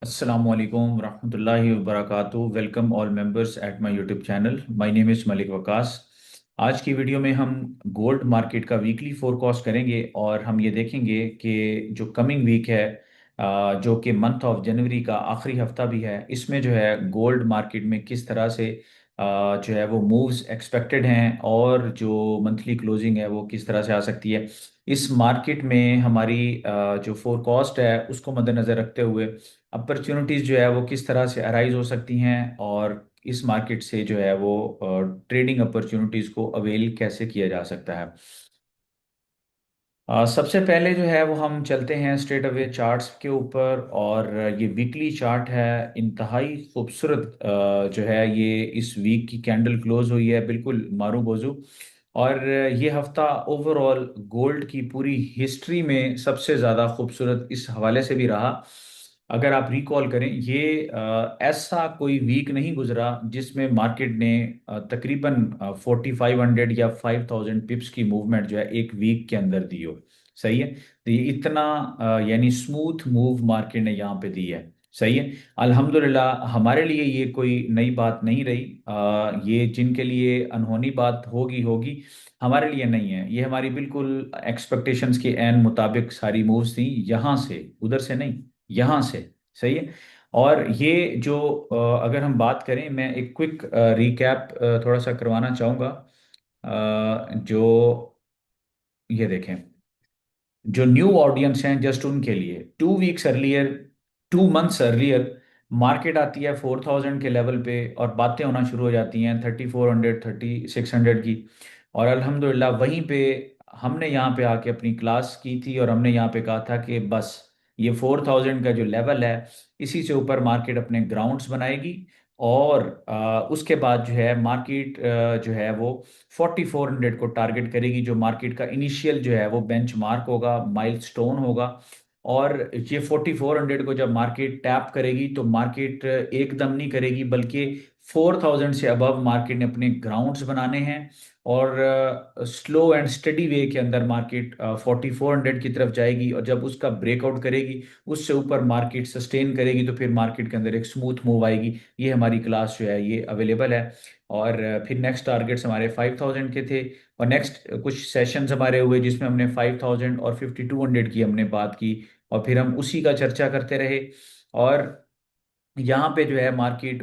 Assalamualaikum warahmatullahi wabarakatuh। Welcome all members at my YouTube channel. My name is Malik Waqas. आज की video में हम gold market का weekly forecast करेंगे और हम ये देखेंगे कि जो कमिंग वीक है, जो कि मंथ ऑफ जनवरी का आखिरी हफ्ता भी है, इसमें जो है गोल्ड मार्केट में किस तरह से जो है वो मूव्स एक्सपेक्टेड हैं और जो मंथली क्लोजिंग है वो किस तरह से आ सकती है। इस मार्केट में हमारी जो फोरकास्ट है उसको मद्देनज़र रखते हुए अपॉर्चुनिटीज जो है वो किस तरह से अराइज हो सकती हैं और इस मार्केट से जो है वो ट्रेडिंग अपॉर्चुनिटीज को अवेल कैसे किया जा सकता है। सबसे पहले जो है वो हम चलते हैं स्ट्रेट अवे चार्ट्स के ऊपर और ये वीकली चार्ट है। इंतहाई खूबसूरत जो है ये इस वीक की कैंडल क्लोज हुई है, बिल्कुल मारू बोजू। और ये हफ्ता ओवरऑल गोल्ड की पूरी हिस्ट्री में सबसे ज़्यादा खूबसूरत इस हवाले से भी रहा। अगर आप रिकॉल करें, ये ऐसा कोई वीक नहीं गुजरा जिसमें मार्केट ने तकरीबन 4500 या 5000 पिप्स की मूवमेंट जो है एक वीक के अंदर दी हो। सही है। तो ये इतना यानी स्मूथ मूव मार्केट ने यहाँ पे दी है। सही है। अल्हम्दुलिल्लाह हमारे लिए ये कोई नई बात नहीं रही। ये जिनके लिए अनहोनी बात होगी होगी, हमारे लिए नहीं है। ये हमारी बिल्कुल एक्सपेक्टेशंस के एन मुताबिक सारी मूव्स थी, यहाँ से उधर से नहीं, यहाँ से। सही है। और ये जो अगर हम बात करें, मैं एक क्विक रिकैप थोड़ा सा करवाना चाहूँगा। जो ये देखें, जो न्यू ऑडियंस हैं जस्ट उनके लिए, 2 weeks earlier, 2 months earlier market आती है 4000 के लेवल पे और बातें होना शुरू हो जाती हैं 3400 3600 की। और अल्हम्दुलिल्लाह वहीं पे हमने यहाँ पे आके अपनी क्लास की थी और हमने यहाँ पे कहा था कि बस ये 4000 का जो लेवल है, इसी से ऊपर मार्केट अपने ग्राउंड्स बनाएगी। और उसके बाद जो है मार्केट जो है वो 4400 को टारगेट करेगी, जो मार्केट का इनिशियल जो है वो बेंचमार्क होगा, माइलस्टोन होगा। और ये 4400 को जब मार्केट टैप करेगी तो मार्केट एकदम नहीं करेगी, बल्कि 4000 से अबव मार्केट ने अपने ग्राउंड्स बनाने हैं। और स्लो एंड स्टडी वे के अंदर मार्केट 4400 की तरफ जाएगी और जब उसका ब्रेकआउट करेगी, उससे ऊपर मार्केट सस्टेन करेगी, तो फिर मार्केट के अंदर एक स्मूथ मूव आएगी। ये हमारी क्लास जो है ये अवेलेबल है। और फिर नेक्स्ट टारगेट्स हमारे 5000 के थे। और नेक्स्ट कुछ सेशंस हमारे हुए जिसमें हमने 5000 और 5200 की हमने बात की और फिर हम उसी का चर्चा करते रहे। और यहाँ पे जो है मार्केट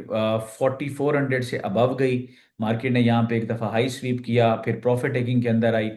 4400 से अबव गई। मार्केट ने यहाँ पे एक दफ़ा हाई स्वीप किया, फिर प्रॉफिट टेकिंग के अंदर आई।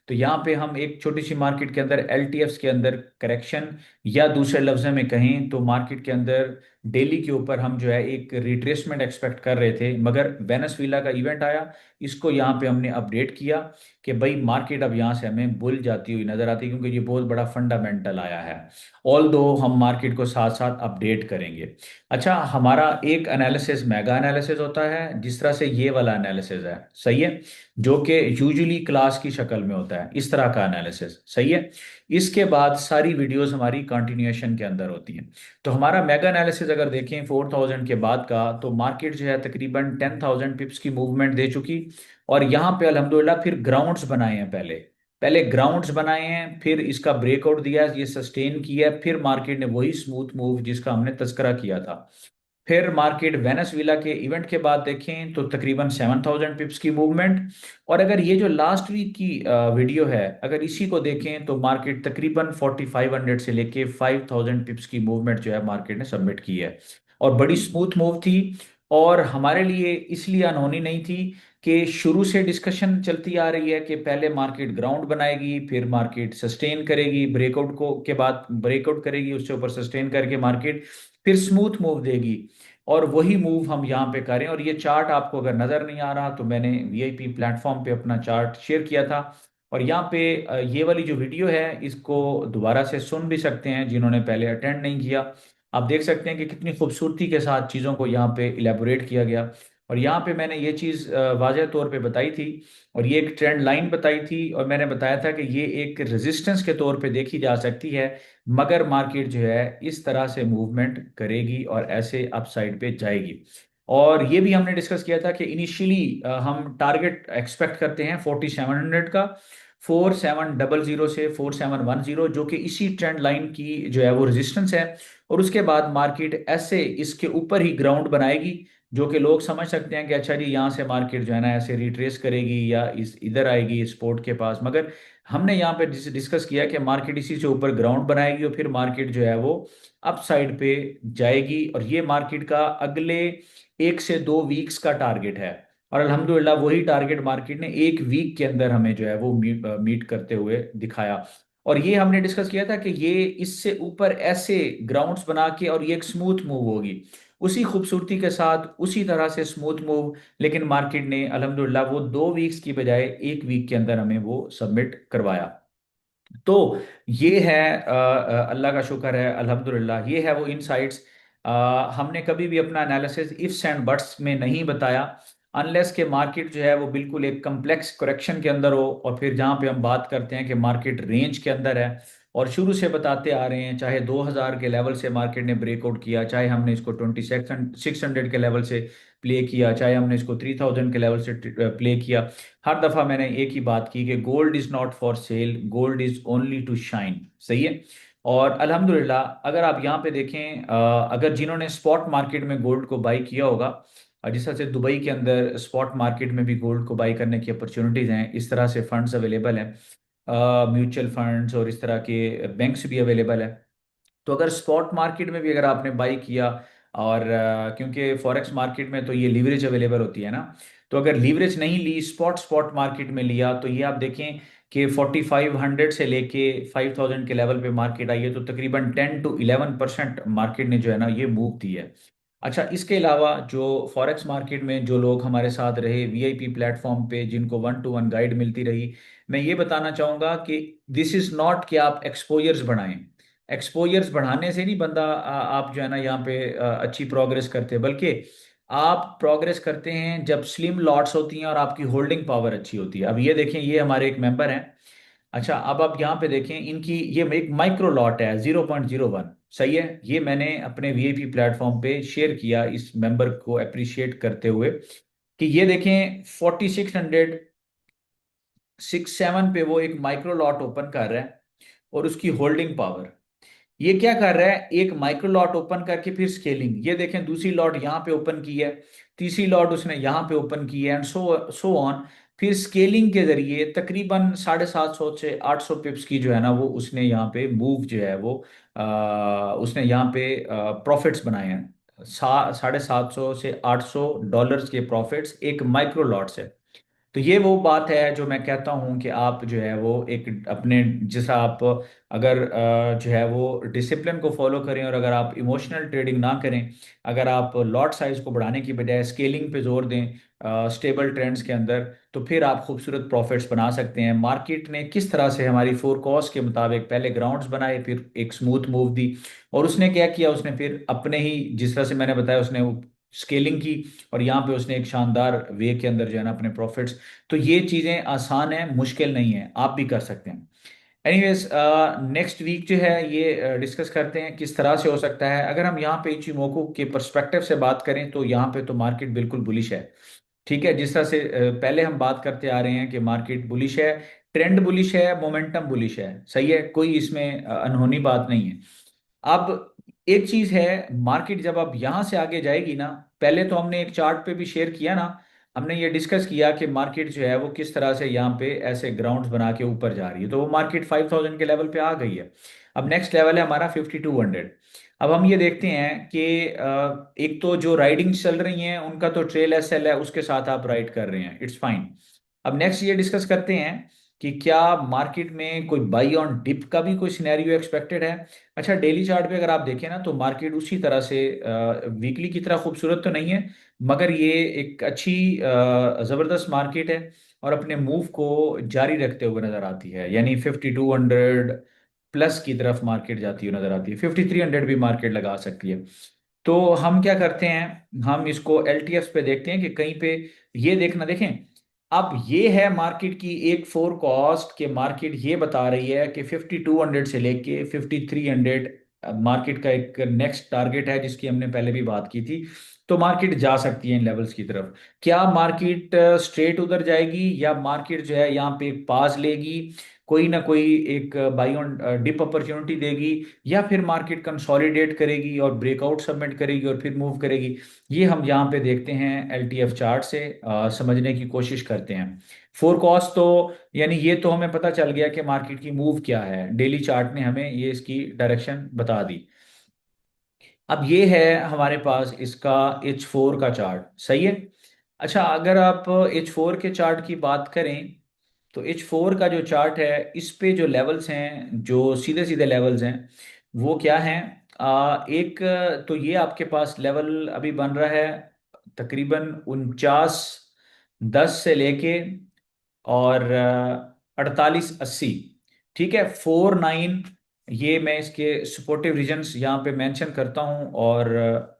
तो यहाँ पे हम एक छोटी सी मार्केट के अंदर एलटीएफ्स के अंदर करेक्शन, या दूसरे लफ्ज़ों में कहें तो मार्केट के अंदर डेली के ऊपर हम जो है एक रिट्रेसमेंट एक्सपेक्ट कर रहे थे, मगर वेनेसुएला का इवेंट आया। इसको यहाँ पे हमने अपडेट किया कि भाई मार्केट अब यहाँ से हमें बुल जाती हुई नजर आती है, क्योंकि ये बहुत बड़ा फंडामेंटल आया है। ऑल दो हम मार्केट को साथ साथ अपडेट करेंगे। अच्छा, हमारा एक एनालिसिस मेगा एनालिसिस होता है, जिस तरह से ये वाला एनालिसिस है, सही है, जो कि यूजुअली क्लास की शक्ल में होता है, इस तरह का एनालिसिस। सही है। इसके बाद सारी वीडियोस हमारी कंटिन्यूएशन के अंदर होती हैं। तो हमारा मेगा एनालिसिस अगर देखें 4000 के बाद का, तो मार्केट जो है तकरीबन 10,000 पिप्स की मूवमेंट दे चुकी। और यहाँ पे अल्हम्दुलिल्लाह फिर ग्राउंड्स बनाए हैं, पहले पहले ग्राउंड्स बनाए हैं, फिर इसका ब्रेकआउट दिया, ये सस्टेन किया, फिर मार्केट ने वही स्मूथ मूव जिसका हमने तस्करा किया था। फिर मार्केट वेनेजुएला के इवेंट के बाद देखें तो तकरीबन 7000 पिप्स की मूवमेंट। और अगर ये जो लास्ट वीक की वीडियो है, अगर इसी को देखें तो मार्केट तकरीबन 4500 से लेके 5000 पिप्स की मूवमेंट जो है मार्केट ने सबमिट की है। और बड़ी स्मूथ मूव थी। और हमारे लिए इसलिए अनहोनी नहीं थी कि शुरू से डिस्कशन चलती आ रही है कि पहले मार्केट ग्राउंड बनाएगी, फिर मार्केट सस्टेन करेगी, ब्रेकआउट को के बाद ब्रेकआउट करेगी, उससे ऊपर सस्टेन करके मार्केट फिर स्मूथ मूव देगी। और वही मूव हम यहाँ पे करें। और ये चार्ट आपको अगर नजर नहीं आ रहा तो मैंने वीआईपी प्लेटफॉर्म पे अपना चार्ट शेयर किया था। और यहाँ पे ये वाली जो वीडियो है इसको दोबारा से सुन भी सकते हैं जिन्होंने पहले अटेंड नहीं किया। आप देख सकते हैं कि कितनी खूबसूरती के साथ चीज़ों को यहाँ पे इलेबोरेट किया गया। और यहाँ पे मैंने ये चीज़ वाज़ह तौर पे बताई थी, और ये एक ट्रेंड लाइन बताई थी, और मैंने बताया था कि ये एक रेजिस्टेंस के तौर पे देखी जा सकती है, मगर मार्केट जो है इस तरह से मूवमेंट करेगी और ऐसे अपसाइड पे जाएगी। और ये भी हमने डिस्कस किया था कि इनिशियली हम टारगेट एक्सपेक्ट करते हैं 4700 का। 4700 से 4710, जो कि इसी ट्रेंड लाइन की जो है वो रेजिस्टेंस है। और उसके बाद मार्केट ऐसे इसके ऊपर ही ग्राउंड बनाएगी, जो कि लोग समझ सकते हैं कि अच्छा जी यहाँ से मार्केट जो है ना ऐसे रिट्रेस करेगी या इस इधर आएगी स्पोर्ट के पास। मगर हमने यहाँ पे डिस्कस किया कि मार्केट इसी से ऊपर ग्राउंड बनाएगी और फिर मार्केट जो है वो अप साइड पे जाएगी। और ये मार्केट का अगले 1 से 2 वीक्स का टारगेट है। और अल्हम्दुलिल्लाह वही टारगेट मार्केट ने 1 वीक के अंदर हमें जो है वो मीट करते हुए दिखाया। और ये हमने डिस्कस किया था कि ये इससे ऊपर ऐसे ग्राउंड्स बना के और ये एक स्मूथ मूव होगी, उसी खूबसूरती के साथ उसी तरह से स्मूथ मूव। लेकिन मार्केट ने अल्हम्दुलिल्लाह वो 2 वीक्स की बजाय 1 वीक के अंदर हमें वो सबमिट करवाया। तो ये है अल्लाह का शुक्र है अल्हम्दुलिल्लाह, ये है वो इनसाइट्स। हमने कभी भी अपना एनालिसिस इफ्स एंड बट्स में नहीं बताया, अनलेस के मार्केट जो है वो बिल्कुल एक कम्प्लेक्स करेक्शन के अंदर हो, और फिर जहाँ पे हम बात करते हैं कि मार्केट रेंज के अंदर है। और शुरू से बताते आ रहे हैं, चाहे 2000 के लेवल से मार्केट ने ब्रेकआउट किया, चाहे हमने इसको 2600 के लेवल से प्ले किया, चाहे हमने इसको 3000 के लेवल से प्ले किया, हर दफा मैंने एक ही बात की कि gold is not for sale, gold is only to shine. सही है। और अल्हम्दुलिल्लाह अगर आप यहाँ पे देखें, अगर जिन्होंने स्पॉट मार्केट में गोल्ड को बाई किया होगा, जिस तरह से दुबई के अंदर स्पॉट मार्केट में भी गोल्ड को बाई करने की अपॉर्चुनिटीज हैं, इस तरह से फंड्स अवेलेबल हैं, म्यूचुअल फंड्स और इस तरह के बैंक्स भी अवेलेबल है। तो अगर स्पॉट मार्केट में भी अगर आपने बाई किया, और क्योंकि फॉरेक्स मार्केट में तो ये लीवरेज अवेलेबल होती है ना, तो अगर लीवरेज नहीं ली, स्पॉट स्पॉट मार्केट में लिया, तो ये आप देखें कि 4500 से लेके 5000 के लेवल पे मार्केट आई है, तो तकरीबन 10 to 11% मार्केट ने जो है ना ये मूव दी है। अच्छा, इसके अलावा जो फॉरेक्स मार्केट में जो लोग हमारे साथ रहे वीआईपी प्लेटफॉर्म पे, जिनको 1 to 1 गाइड मिलती रही, मैं ये बताना चाहूंगा कि दिस इज नॉट कि आप एक्सपोजर्स बढ़ाएं। एक्सपोजर्स बढ़ाने से नहीं बंदा आप जो है ना यहाँ पे अच्छी प्रोग्रेस करते हैं, बल्कि आप प्रोग्रेस करते हैं जब स्लिम लॉट्स होती हैं और आपकी होल्डिंग पावर अच्छी होती है। अब ये देखें, ये हमारे एक मेंबर हैं। अच्छा, अब आप यहाँ पे देखें, इनकी ये एक माइक्रो लॉट है 0.01। सही है। ये मैंने अपने वीआईपी प्लेटफॉर्म पे शेयर किया इस मेंबर को अप्रिशिएट करते हुए, कि ये देखें 4667 पे वो एक माइक्रो लॉट ओपन कर रहा है, और उसकी होल्डिंग पावर, ये क्या कर रहा है, एक माइक्रो लॉट ओपन करके फिर स्केलिंग, ये देखें दूसरी लॉट यहाँ पे ओपन की है, तीसरी लॉट उसने यहाँ पे ओपन की है, एंड सो सो ऑन। फिर स्केलिंग के जरिए तकरीबन 750 से 800 पिप्स की जो है ना वो उसने यहाँ पे मूव जो है वो उसने यहाँ पे प्रॉफिट्स बनाए हैं, 750 से $800 के प्रॉफिट्स एक माइक्रो लॉट से। तो ये वो बात है जो मैं कहता हूँ कि आप जो है वो एक अपने, जैसा आप अगर जो है वो डिसिप्लिन को फॉलो करें, और अगर आप इमोशनल ट्रेडिंग ना करें, अगर आप लॉट साइज को बढ़ाने की बजाय स्केलिंग पे जोर दें स्टेबल ट्रेंड्स के अंदर, तो फिर आप खूबसूरत प्रॉफिट्स बना सकते हैं। मार्केट ने किस तरह से हमारी फोर कॉस्ट के मुताबिक पहले ग्राउंड्स बनाए, फिर एक स्मूथ मूव दी, और उसने क्या किया, उसने फिर अपने ही जिस तरह से मैंने बताया उसने स्केलिंग की, और यहाँ पे उसने एक शानदार वे के अंदर जो है ना अपने प्रॉफिट्स। तो ये चीजें आसान है, मुश्किल नहीं है, आप भी कर सकते हैं। एनीवेज, नेक्स्ट वीक जो है ये डिस्कस करते हैं किस तरह से हो सकता है। अगर हम यहाँ पे इचिमोकू के पर्सपेक्टिव से बात करें, तो यहाँ पे तो मार्केट बिल्कुल बुलिश है। ठीक है, जिस तरह से पहले हम बात करते आ रहे हैं कि मार्केट बुलिश है, ट्रेंड बुलिश है, मोमेंटम बुलिश है। सही है, कोई इसमें अनहोनी बात नहीं है। अब एक चीज है, मार्केट जब अब यहां से आगे जाएगी ना, पहले तो हमने एक चार्ट पे भी शेयर किया ना, हमने ये डिस्कस किया कि मार्केट जो है वो किस तरह से यहाँ पे ऐसे ग्राउंड्स बना के ऊपर जा रही है, तो वो मार्केट 5000 के लेवल पे आ गई है। अब नेक्स्ट लेवल है हमारा 5200। अब हम ये देखते हैं कि एक तो जो राइडिंग्स चल रही हैं उनका तो ट्रेल एसएल है, उसके साथ आप राइड कर रहे हैं, इट्स फाइन। अब नेक्स्ट ये डिस्कस करते हैं कि क्या मार्केट में कोई बाई ऑन डिप का भी कोई सिनेरियो एक्सपेक्टेड है। अच्छा, डेली चार्ट पे अगर आप देखें ना, तो मार्केट उसी तरह से वीकली की तरह खूबसूरत तो नहीं है, मगर ये एक अच्छी जबरदस्त मार्केट है, और अपने मूव को जारी रखते हुए नजर आती है, यानी 5200 प्लस की तरफ मार्केट जाती हुई नजर आती है, 5300 भी मार्केट लगा सकती है। तो हम क्या करते हैं, हम इसको एलटीएफ पे देखते हैं कि कहीं पे ये देखना, देखें अब ये है मार्केट की एक फोर कॉस्ट के, मार्केट ये बता रही है कि 5200 से लेके 5300 मार्केट का एक नेक्स्ट टारगेट है जिसकी हमने पहले भी बात की थी। तो मार्केट जा सकती है इन लेवल्स की तरफ। क्या मार्केट स्ट्रेट उधर जाएगी, या मार्केट जो है यहाँ पे एक पास लेगी, कोई ना कोई एक बाई ऑन डिप अपॉर्चुनिटी देगी, या फिर मार्केट कंसोलिडेट करेगी और ब्रेकआउट सबमिट करेगी और फिर मूव करेगी? ये हम यहाँ पे देखते हैं एलटीएफ चार्ट से समझने की कोशिश करते हैं। फोरकॉस्ट तो यानी ये तो हमें पता चल गया कि मार्केट की मूव क्या है, डेली चार्ट ने हमें ये इसकी डायरेक्शन बता दी। अब ये है हमारे पास इसका H4 का चार्ट, सही है। अच्छा, अगर आप H4 के चार्ट की बात करें तो H4 का जो चार्ट है इस पे जो लेवल्स हैं, जो सीधे सीधे लेवल्स हैं, वो क्या हैं? एक तो ये आपके पास लेवल अभी बन रहा है तकरीबन 49.10 से लेके और 48.80। ठीक है, 49। ये मैं इसके सपोर्टिव रीजन्स यहाँ पे मेंशन करता हूँ, और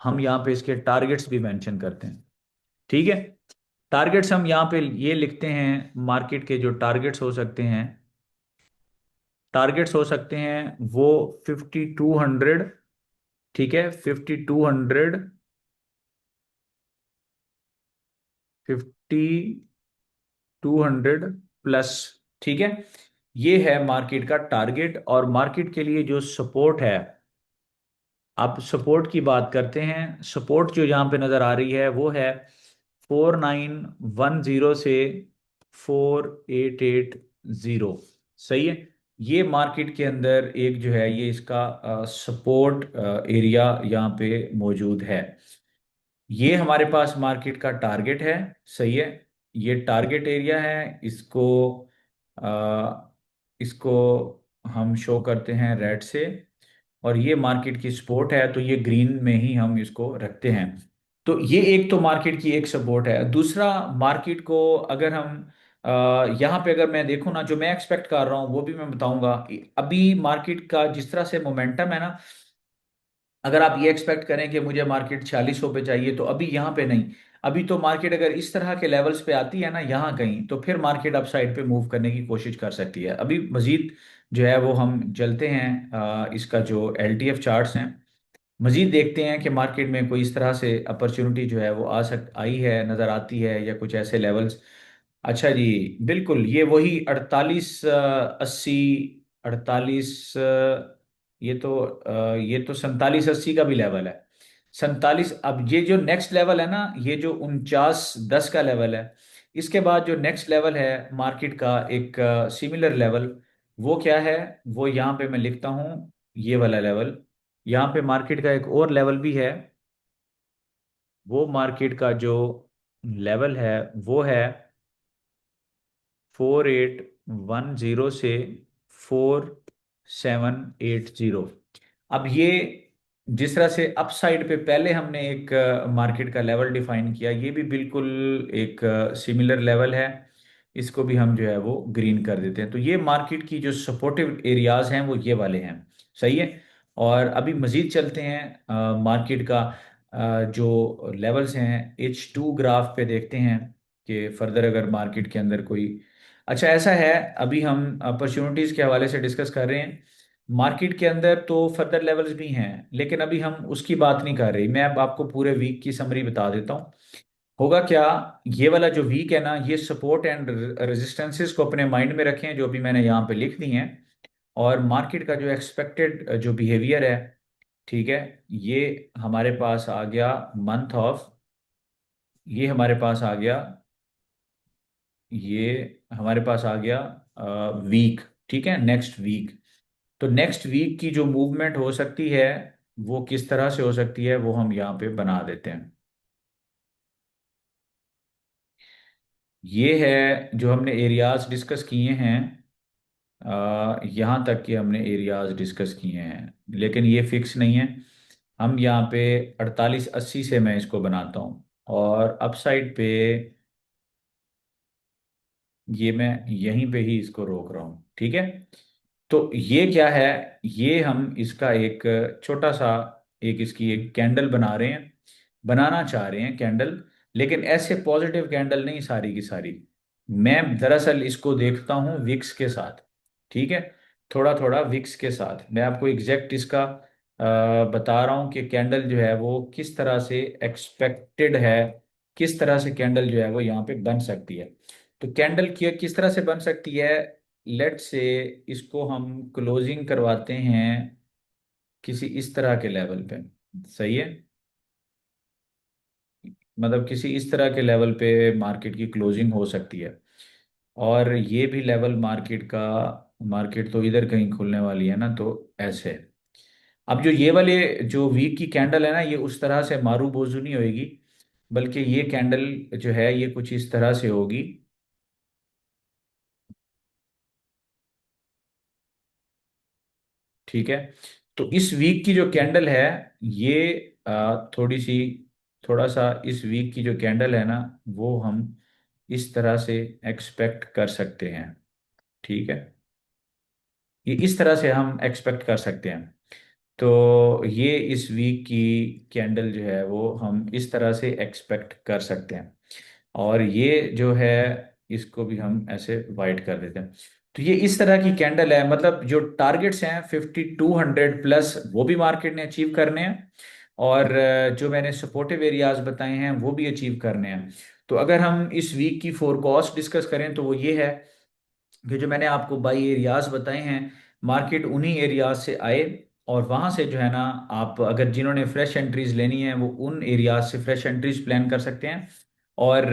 हम यहाँ पे इसके टारगेट्स भी मेंशन करते हैं। ठीक है, टारगेट्स हम यहाँ पे ये लिखते हैं, मार्केट के जो टारगेट्स हो सकते हैं, टारगेट्स हो सकते हैं वो 5200। ठीक है, 5200, 5200 प्लस। ठीक है, ये है मार्केट का टारगेट। और मार्केट के लिए जो सपोर्ट है, आप सपोर्ट की बात करते हैं, सपोर्ट जो यहाँ पे नजर आ रही है वो है 4910 से 4880। सही है, ये मार्केट के अंदर एक जो है ये इसका सपोर्ट एरिया यहाँ पे मौजूद है। ये हमारे पास मार्केट का टारगेट है। सही है, ये टारगेट एरिया है। आ, इसको हम शो करते हैं रेड से, और ये मार्केट की सपोर्ट है, तो ये ग्रीन में ही हम इसको रखते हैं। तो ये एक तो मार्केट की एक सपोर्ट है। दूसरा, मार्केट को अगर हम यहाँ पे अगर मैं देखूँ ना, जो मैं एक्सपेक्ट कर रहा हूँ वो भी मैं बताऊंगा। अभी मार्केट का जिस तरह से मोमेंटम है ना, अगर आप ये एक्सपेक्ट करें कि मुझे मार्केट 4600 पे चाहिए, तो अभी यहाँ पे नहीं। अभी तो मार्केट अगर इस तरह के लेवल्स पे आती है ना यहाँ कहीं, तो फिर मार्केट अप साइड पे मूव करने की कोशिश कर सकती है। अभी मजीद जो है वो हम चलते हैं, इसका जो एलटीएफ चार्ट्स हैं, मजीद देखते हैं कि मार्केट में कोई इस तरह से अपॉर्चुनिटी जो है वो आई है, नज़र आती है, या कुछ ऐसे लेवल्स। अच्छा जी, बिल्कुल ये वही 4880, 48, ये तो 4780 का भी लेवल है। 47। अब ये जो नेक्स्ट लेवल है ना, ये जो 4910 का लेवल है, इसके बाद जो नेक्स्ट लेवल है मार्केट का एक सिमिलर लेवल, वो क्या है? वो यहाँ पे मैं लिखता हूँ, ये वाला लेवल। यहाँ पे मार्केट का एक और लेवल भी है। वो मार्केट का जो लेवल है वो है 4810 से 4780। अब ये जिस तरह से अप साइड पे पहले हमने एक मार्केट का लेवल डिफाइन किया, ये भी बिल्कुल एक सिमिलर लेवल है। इसको भी हम जो है वो ग्रीन कर देते हैं। तो ये मार्केट की जो सपोर्टिव एरियाज हैं वो ये वाले हैं। सही है। और अभी मजीद चलते हैं, मार्केट का जो लेवल्स हैं H2 ग्राफ पे देखते हैं कि फर्दर अगर मार्केट के अंदर कोई। अच्छा, ऐसा है, अभी हम अपॉर्चुनिटीज के हवाले से डिस्कस कर रहे हैं। मार्केट के अंदर तो फर्दर लेवल्स भी हैं, लेकिन अभी हम उसकी बात नहीं कर रहे। मैं अब आपको पूरे वीक की समरी बता देता हूँ। होगा क्या, ये वाला जो वीक है ना, ये सपोर्ट एंड रेजिस्टेंसेस को अपने माइंड में रखें, जो अभी मैंने यहाँ पे लिख दी हैं। और मार्केट का जो एक्सपेक्टेड जो बिहेवियर है, ठीक है, ये हमारे पास आ गया मंथ ऑफ, ये हमारे पास आ गया, ये हमारे पास आ गया वीक। ठीक है, नेक्स्ट वीक। तो नेक्स्ट वीक की जो मूवमेंट हो सकती है वो किस तरह से हो सकती है, वो हम यहाँ पे बना देते हैं। ये है जो हमने एरियाज डिस्कस किए हैं, यहाँ तक कि हमने एरियाज डिस्कस किए हैं, लेकिन ये फिक्स नहीं है। हम यहाँ पे 4880 से मैं इसको बनाता हूँ, और अपसाइड पे ये मैं यहीं पे ही इसको रोक रहा हूँ। ठीक है, तो ये क्या है, ये हम इसका एक छोटा सा एक इसकी एक कैंडल बना रहे हैं, बनाना चाह रहे हैं कैंडल। लेकिन ऐसे पॉजिटिव कैंडल नहीं सारी की सारी। मैं दरअसल इसको देखता हूँ विक्स के साथ। ठीक है, थोड़ा थोड़ा विक्स के साथ। मैं आपको एग्जैक्ट इसका बता रहा हूँ कि कैंडल जो है वो किस तरह से एक्सपेक्टेड है, किस तरह से कैंडल जो है वो यहाँ पे बन सकती है। तो कैंडल की किस तरह से बन सकती है, लेट से इसको हम क्लोजिंग करवाते हैं किसी इस तरह के लेवल पे। सही है, मतलब किसी इस तरह के लेवल पे मार्केट की क्लोजिंग हो सकती है। और ये भी लेवल मार्केट का, मार्केट तो इधर कहीं खुलने वाली है ना, तो ऐसे। अब जो ये वाले जो वीक की कैंडल है ना, ये उस तरह से मारू बोजू नहीं होगी, बल्कि ये कैंडल जो है ये कुछ इस तरह से होगी। ठीक है, तो इस वीक की जो कैंडल है ये थोड़ी सी, थोड़ा सा इस वीक की जो कैंडल है ना, वो हम इस तरह से एक्सपेक्ट कर सकते हैं। ठीक है, ये इस तरह से हम एक्सपेक्ट कर सकते हैं। तो ये इस वीक की कैंडल जो है वो हम इस तरह से एक्सपेक्ट कर सकते हैं। और ये जो है इसको भी हम ऐसे वाइट कर देते हैं। तो ये इस तरह की कैंडल है, मतलब जो टारगेट्स हैं 5200 प्लस वो भी मार्केट ने अचीव करने हैं, और जो मैंने सपोर्टिव एरियाज बताए हैं वो भी अचीव करने हैं। तो अगर हम इस वीक की फोरकास्ट डिस्कस करें तो वो ये है कि जो मैंने आपको बाई एरियाज बताए हैं, मार्केट उन्हीं एरियाज से आए, और वहां से जो है ना, आप अगर जिन्होंने फ्रेश एंट्रीज लेनी है वो उन एरियाज से फ्रेश एंट्रीज प्लान कर सकते हैं। और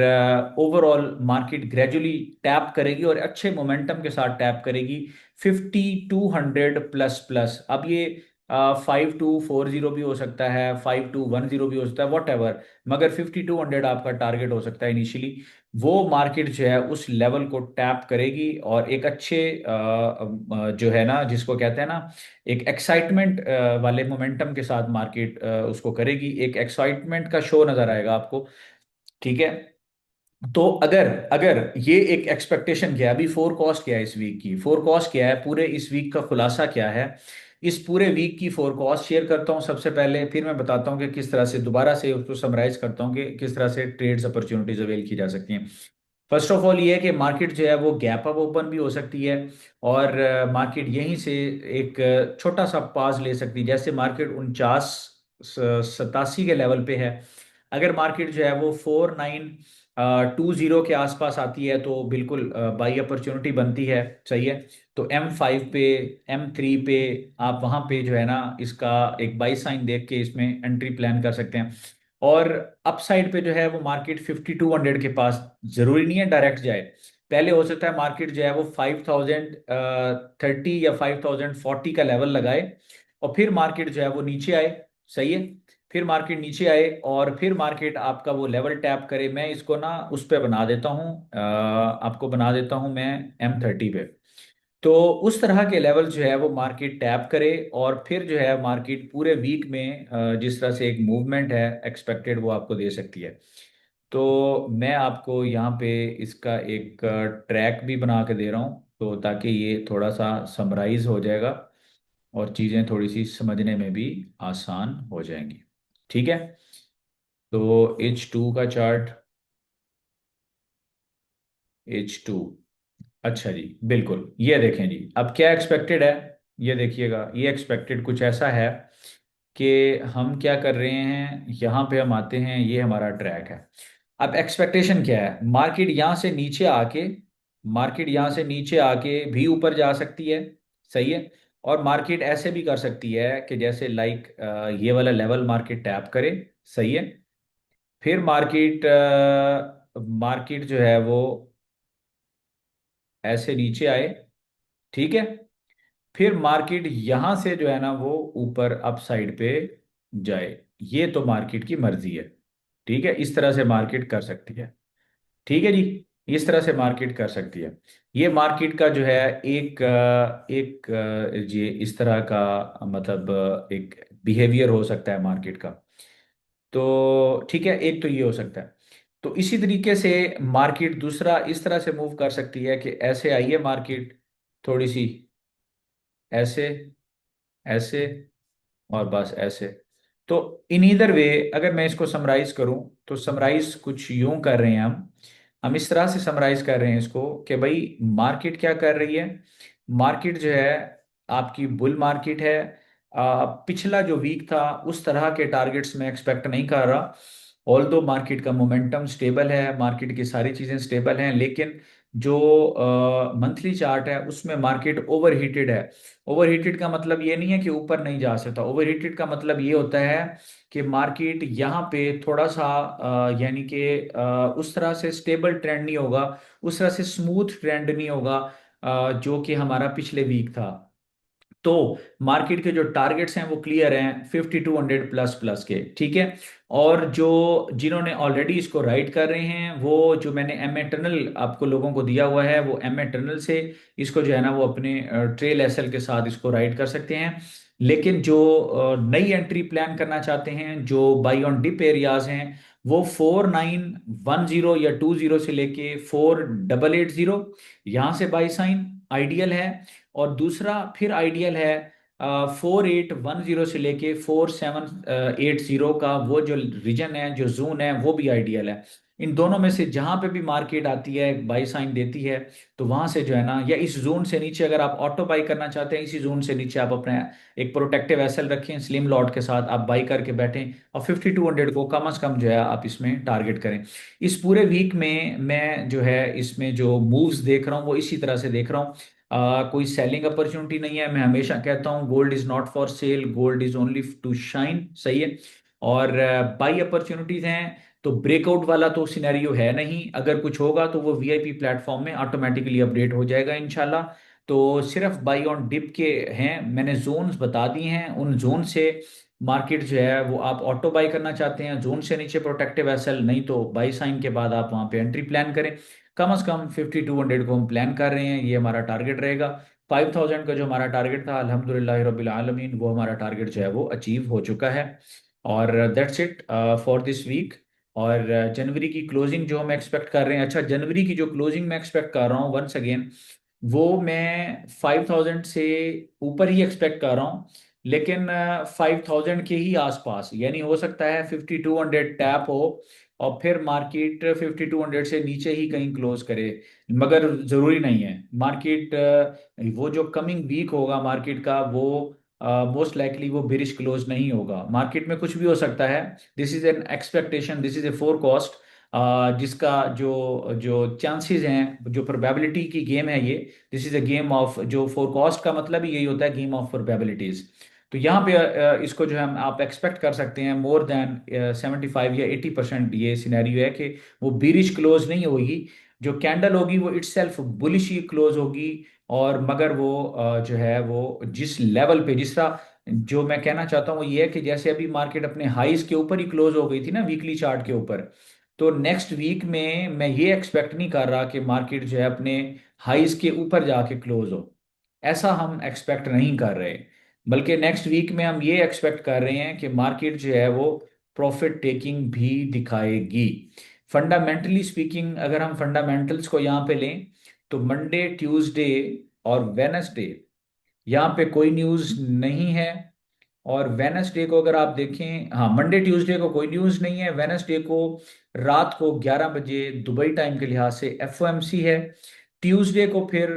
ओवरऑल मार्केट ग्रेजुअली टैप करेगी और अच्छे मोमेंटम के साथ टैप करेगी 5200 प्लस प्लस। अब ये 5240 भी हो सकता है, 5210 भी हो सकता है, वट एवर, मगर 5200 आपका टारगेट हो सकता है इनिशियली। वो मार्केट जो है उस लेवल को टैप करेगी और एक अच्छे जो है ना, जिसको कहते हैं ना, एक एक्साइटमेंट वाले मोमेंटम के साथ मार्केट उसको करेगी, एक एक्साइटमेंट का शो नजर आएगा आपको। ठीक है, तो अगर अगर ये एक एक्सपेक्टेशन क्या है, अभी फोर कॉस्ट क्या है, इस वीक की फोर कॉस्ट क्या है, पूरे इस वीक का खुलासा क्या है, इस पूरे वीक की फोर कॉस्ट शेयर करता हूं सबसे पहले, फिर मैं बताता हूं कि किस तरह से दोबारा से उसको समराइज करता हूं कि किस तरह से ट्रेड्स अपॉर्चुनिटीज अवेल की जा सकती हैं। फर्स्ट ऑफ ऑल ये है कि मार्केट जो है वो गैप अप ओपन भी हो सकती है, और मार्केट यहीं से एक छोटा सा पाज ले सकती है, जैसे मार्केट 49 87 के लेवल पे है। अगर मार्केट जो है वो 4920 के आसपास आती है तो बिल्कुल बाई अपॉर्चुनिटी बनती है। सही है, तो M5 पे, M3 पे आप वहां पे जो है ना इसका एक बाई साइन देख के इसमें एंट्री प्लान कर सकते हैं। और अपसाइड पे जो है वो मार्केट 5200 के पास जरूरी नहीं है डायरेक्ट जाए, पहले हो सकता है मार्केट जो है वो 5030 या 5040 का लेवल लगाए, और फिर मार्केट जो है वो नीचे आए। सही है, फिर मार्केट नीचे आए और फिर मार्केट आपका वो लेवल टैप करे। मैं इसको ना उस पे बना देता हूँ, आपको बना देता हूँ मैं M30 पे। तो उस तरह के लेवल जो है वो मार्केट टैप करे, और फिर जो है मार्केट पूरे वीक में जिस तरह से एक मूवमेंट है एक्सपेक्टेड वो आपको दे सकती है। तो मैं आपको यहाँ पे इसका एक ट्रैक भी बना के दे रहा हूँ, तो ताकि ये थोड़ा सा समराइज हो जाएगा और चीज़ें थोड़ी सी समझने में भी आसान हो जाएंगी। ठीक है, तो H2 का चार्ट, H2, अच्छा जी, बिल्कुल ये देखें जी, अब क्या एक्सपेक्टेड है, ये देखिएगा, ये एक्सपेक्टेड कुछ ऐसा है कि हम क्या कर रहे हैं, यहाँ पे हम आते हैं, ये हमारा ट्रैक है। अब एक्सपेक्टेशन क्या है, मार्केट यहाँ से नीचे आके, मार्केट यहाँ से नीचे आके भी ऊपर जा सकती है। सही है, और मार्केट ऐसे भी कर सकती है कि जैसे लाइक ये वाला लेवल मार्केट टैप करे। सही है, फिर मार्केट मार्केट जो है वो ऐसे नीचे आए। ठीक है, फिर मार्केट यहां से जो है ना वो ऊपर अप साइड पे जाए, ये तो मार्केट की मर्जी है। ठीक है, इस तरह से मार्केट कर सकती है। ठीक है जी, इस तरह से मार्केट कर सकती है। ये मार्केट का जो है एक ये इस तरह का मतलब एक बिहेवियर हो सकता है मार्केट का। तो ठीक है, एक तो ये हो सकता है। तो इसी तरीके से मार्केट दूसरा इस तरह से मूव कर सकती है कि ऐसे आई है मार्केट, थोड़ी सी ऐसे, ऐसे, और बस ऐसे। तो इन ईदर वे अगर मैं इसको समराइज करूं, तो समराइज कुछ यूं कर रहे हैं हम इस तरह से समराइज कर रहे हैं इसको कि भाई मार्केट क्या कर रही है, मार्केट जो है आपकी बुल मार्केट है। पिछला जो वीक था उस तरह के टारगेट्स मैं एक्सपेक्ट नहीं कर रहा। ऑल दो मार्केट का मोमेंटम स्टेबल है, मार्केट की सारी चीज़ें स्टेबल हैं, लेकिन जो मंथली चार्ट है उसमें मार्केट ओवर हीटेड है। ओवर हीटेड का मतलब ये नहीं है कि ऊपर नहीं जा सकता, ओवर हीटेड का मतलब ये होता है कि मार्केट यहाँ पे थोड़ा सा यानी कि उस तरह से स्टेबल ट्रेंड नहीं होगा, उस तरह से स्मूथ ट्रेंड नहीं होगा जो कि हमारा पिछले वीक था। तो मार्केट के जो टारगेट्स हैं वो क्लियर हैं, 5200 प्लस प्लस के, ठीक है। और जो जिन्होंने ऑलरेडी इसको राइड कर रहे हैं, वो जो मैंने एम ए टनल आपको लोगों को दिया हुआ है, वो एम ए टनल से इसको जो है ना वो अपने ट्रेल एसएल के साथ इसको राइड कर सकते हैं। लेकिन जो नई एंट्री प्लान करना चाहते हैं, जो बाई ऑन डिप एरियाज हैं, वो 4910 या 20 से लेके 4880, यहाँ से बाई साइन आइडियल है। और दूसरा फिर आइडियल है 4810 से लेके 4780 का, वो जो रीजन है, जो जोन है, वो भी आइडियल है। इन दोनों में से जहां पे भी मार्केट आती है, बाई साइन देती है, तो वहां से जो है ना, या इस जोन से नीचे अगर आप ऑटो बाई करना चाहते हैं, इसी जोन से नीचे आप अपने एक प्रोटेक्टिव एसएल रखें स्लिम लॉट के साथ, आप बाई करके बैठें और 5200 को कम से कम जो है आप इसमें टारगेट करें। इस पूरे वीक में मैं जो है इसमें जो मूव्स देख रहा हूँ वो इसी तरह से देख रहा हूँ। कोई सेलिंग अपॉर्चुनिटी नहीं है। मैं हमेशा कहता हूँ gold is not for sale, gold is only to shine, सही है। और बाई अपॉर्चुनिटीज हैं, तो ब्रेकआउट वाला तो सिनेरियो है नहीं, अगर कुछ होगा तो वो वीआईपी प्लेटफॉर्म में ऑटोमेटिकली अपडेट हो जाएगा इंशाल्लाह। तो सिर्फ बाई ऑन डिप के हैं, मैंने जोन्स बता दिए हैं, उन जोन से मार्केट जो है वो आप ऑटो बाई करना चाहते हैं, जोन से नीचे प्रोटेक्टिव एसएल, नहीं तो बाई साइन के बाद आप वहां पे एंट्री प्लान करें। कम से कम 5200 को हम प्लान कर रहे हैं, ये हमारा टारगेट रहेगा। 5000 का जो हमारा टारगेट था, अल्हम्दुलिल्लाह रब्बिल आलमीन, वो हमारा टारगेट जो है वो अचीव हो चुका है। और that's it for this week. और जनवरी की क्लोजिंग जो हम एक्सपेक्ट कर रहे हैं, अच्छा जनवरी की जो क्लोजिंग मैं एक्सपेक्ट कर रहा हूँ वंस अगेन, वो मैं 5000 से ऊपर ही एक्सपेक्ट कर रहा हूँ, लेकिन 5000 के ही आसपास, यानी हो सकता है 5200 टैप हो और फिर मार्केट 5200 से नीचे ही कहीं क्लोज करे। मगर जरूरी नहीं है, मार्केट वो जो कमिंग वीक होगा मार्केट का, वो मोस्ट लाइकली वो बेरिश क्लोज नहीं होगा। मार्केट में कुछ भी हो सकता है, this is an expectation, this is a forecast, जिसका जो जो चांसेस हैं, जो प्रोबेबिलिटी की गेम है ये, this is a game of, जो फोरकास्ट का मतलब ही यही होता है, गेम ऑफ प्रोबेबिलिटीज। तो यहाँ पे इसको जो है आप एक्सपेक्ट कर सकते हैं मोर देन 75 या 80%, ये सिनेरियो है कि वो बीरिश क्लोज नहीं होगी। जो कैंडल होगी वो इटसेल्फ बुलिश ही क्लोज होगी। और मगर वो जो है वो जिस लेवल पे, जिस तरह, जो मैं कहना चाहता हूँ वो ये है कि जैसे अभी मार्केट अपने हाईज के ऊपर ही क्लोज हो गई थी ना वीकली चार्ट के ऊपर, तो नेक्स्ट वीक में मैं ये एक्सपेक्ट नहीं कर रहा कि मार्केट जो है अपने हाईज के ऊपर जाके क्लोज हो, ऐसा हम एक्सपेक्ट नहीं कर रहे। बल्कि नेक्स्ट वीक में हम ये एक्सपेक्ट कर रहे हैं कि मार्केट जो है वो प्रॉफिट टेकिंग भी दिखाएगी। फंडामेंटली स्पीकिंग, अगर हम फंडामेंटल्स को यहाँ पे लें, तो मंडे, ट्यूसडे और वेनसडे यहाँ पे कोई न्यूज़ नहीं है। और वेनसडे को अगर आप देखें, हाँ, मंडे ट्यूसडे को कोई न्यूज़ नहीं है, वेनसडे को रात को 11 बजे दुबई टाइम के लिहाज से एफओएमसी है। ट्यूसडे को फिर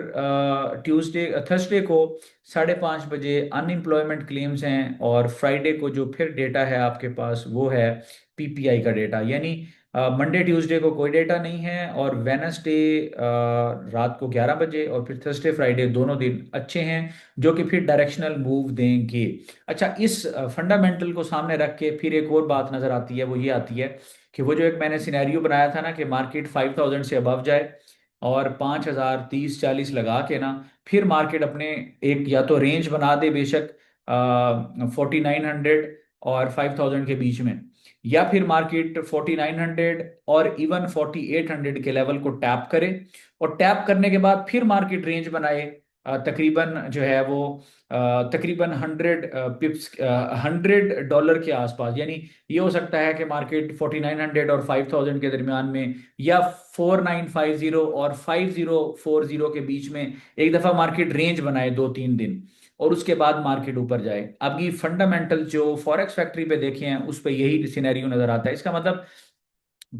ट्यूसडे थर्सडे को 5:30 बजे अनएम्प्लॉयमेंट क्लेम्स हैं। और फ्राइडे को जो फिर डेटा है आपके पास वो है पीपीआई का डेटा। यानी मंडे ट्यूसडे को कोई डेटा नहीं है, और वेनसडे रात को 11 बजे, और फिर थर्सडे फ्राइडे दोनों दिन अच्छे हैं, जो कि फिर डायरेक्शनल मूव देंगे। अच्छा, इस फंडामेंटल को सामने रख के फिर एक और बात नजर आती है, वो ये आती है कि वो जो एक मैंने सिनेरियो बनाया था ना कि मार्केट 5000 से अबव जाए और 5000 30 40 लगा के ना, फिर मार्केट अपने एक या तो रेंज बना दे बेशक 4900 और 5000 के बीच में, या फिर मार्केट 4900 और इवन 4800 के लेवल को टैप करे, और टैप करने के बाद फिर मार्केट रेंज बनाए तकरीबन जो है वो तकरीबन 100 पिप्स, $100 के आसपास। यानी ये हो सकता है कि मार्केट 4900 और 5000 के दरमियान में, या 4950 और 5040 के बीच में एक दफा मार्केट रेंज बनाए 2-3 दिन, और उसके बाद मार्केट ऊपर जाए। अब ये फंडामेंटल जो फॉरेक्स फैक्ट्री पे देखे हैं उस पे यही सिनेरियो नजर आता है। इसका मतलब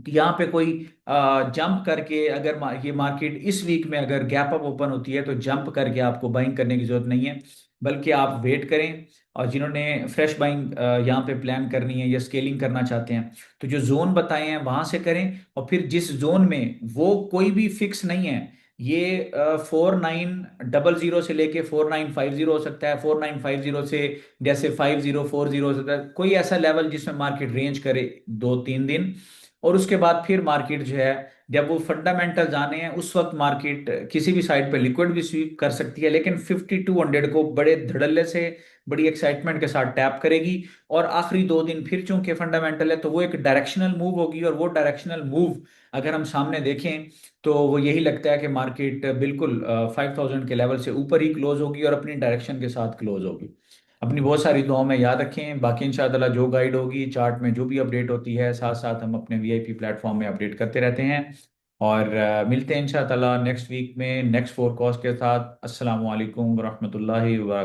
यहाँ पे कोई जंप करके, अगर ये मार्केट इस वीक में अगर गैप अप ओपन होती है तो जंप करके आपको बाइंग करने की जरूरत नहीं है। बल्कि आप वेट करें। और जिन्होंने फ्रेश बाइंग यहाँ पे प्लान करनी है या स्केलिंग करना चाहते हैं, तो जो जोन बताए हैं वहां से करें। और फिर जिस जोन में वो कोई भी फिक्स नहीं है, ये 4900 से लेके 4950 हो सकता है, 4950 से जैसे 5040 हो सकता है, कोई ऐसा लेवल जिसमें मार्केट रेंज करे 2-3 दिन। और उसके बाद फिर मार्केट जो है, जब वो फंडामेंटल जाने हैं उस वक्त मार्केट किसी भी साइड पे लिक्विड भी स्वीप कर सकती है, लेकिन 5200 को बड़े धड़ल्ले से, बड़ी एक्साइटमेंट के साथ टैप करेगी। और आखिरी 2 दिन फिर चूंकि फंडामेंटल है तो वो एक डायरेक्शनल मूव होगी, और वो डायरेक्शनल मूव अगर हम सामने देखें तो वो यही लगता है कि मार्केट बिल्कुल 5000 के लेवल से ऊपर ही क्लोज होगी और अपनी डायरेक्शन के साथ क्लोज होगी। अपनी बहुत सारी दुआओं में याद रखें। बाकी इंशाल्लाह जो गाइड होगी चार्ट में जो भी अपडेट होती है, साथ साथ हम अपने वीआईपी प्लेटफॉर्म में अपडेट करते रहते हैं। और मिलते हैं इंशाल्लाह नेक्स्ट वीक में नेक्स्ट फोरकास्ट के साथ। अस्सलाम वालेकुम रहमतुल्लाहि व